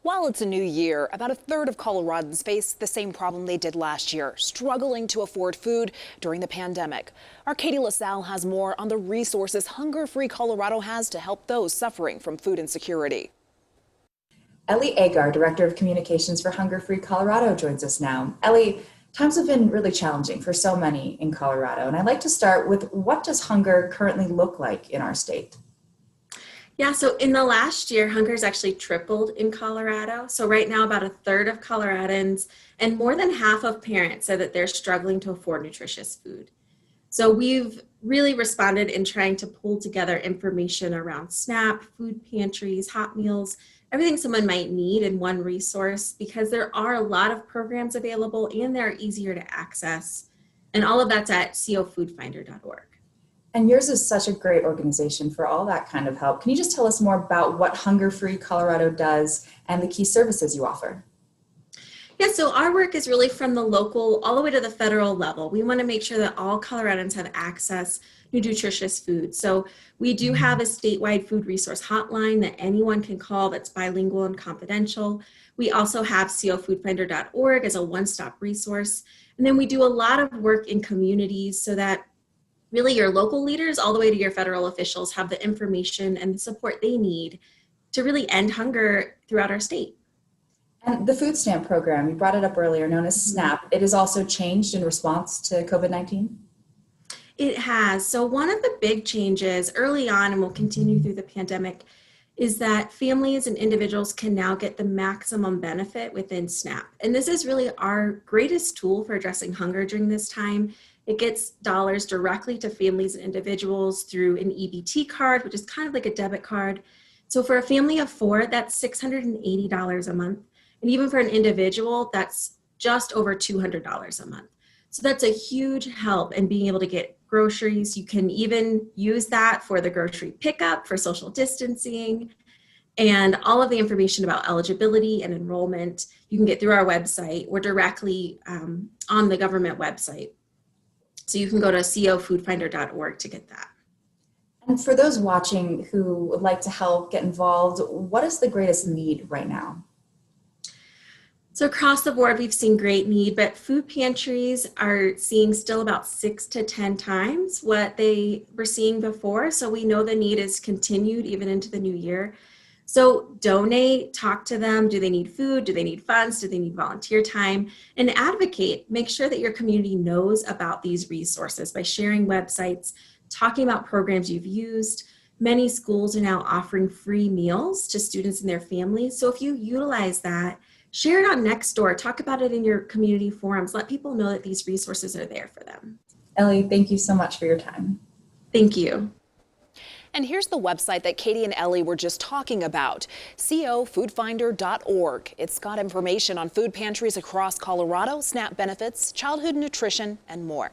While it's a new year, about a third of Coloradans face the same problem they did last year, struggling to afford food during the pandemic. Our Katie LaSalle has more on the resources HungerFree Colorado has to help those suffering from food insecurity. Ellie Agar, Director of Communications for HungerFree Colorado, joins us now. Ellie, times have been really challenging for so many in Colorado, and I'd like to start with what does hunger currently look like in our state? Yeah, so in the last year, hunger's actually tripled in Colorado. So right now, about a third of Coloradans and more than half of parents said that they're struggling to afford nutritious food. So we've really responded in trying to pull together information around S.N.A.P, food pantries, hot meals, everything someone might need in one resource, because there are a lot of programs available and they're easier to access. And all of that's at cofoodfinder.org. And yours is such a great organization for all that kind of help. Can you just tell us more about what HungerFree Colorado does and the key services you offer? Yeah, so our work is really from the local all the way to the federal level. We want to make sure that all Coloradans have access to nutritious food. So we do have a statewide food resource hotline that anyone can call that's bilingual and confidential. We also have cofoodfinder.org as a one-stop resource. And then we do a lot of work in communities so that really your local leaders all the way to your federal officials have the information and the support they need to really end hunger throughout our state. And the food stamp program, you brought it up earlier, known as S.N.A.P, it has also changed in response to COVID-19? It has. So one of the big changes early on, and will continue through the pandemic, is that families and individuals can now get the maximum benefit within S.N.A.P. And this is really our greatest tool for addressing hunger during this time. It gets dollars directly to families and individuals through an EBT card, which is kind of like a debit card. So for a family of four, that's $680 a month. And even for an individual, that's just over $200 a month. So that's a huge help in being able to get groceries. You can even use that for the grocery pickup, for social distancing, and all of the information about eligibility and enrollment you can get through our website or directly on the government website. So you can go to cofoodfinder.org to get that. And for those watching who would like to help get involved, what is the greatest need right now? So across the board, we've seen great need, but food pantries are seeing still about 6 to 10 times what they were seeing before. So we know the need is continued even into the new year. So donate, talk to them. Do they need food? Do they need funds? Do they need volunteer time? And advocate. Make sure that your community knows about these resources by sharing websites, talking about programs you've used. Many schools are now offering free meals to students and their families. So if you utilize that, share it on Nextdoor, talk about it in your community forums, let people know that these resources are there for them. Ellie, thank you so much for your time. Thank you. And here's the website that Katie and Ellie were just talking about, cofoodfinder.org. It's got information on food pantries across Colorado, S.N.A.P benefits, childhood nutrition, and more.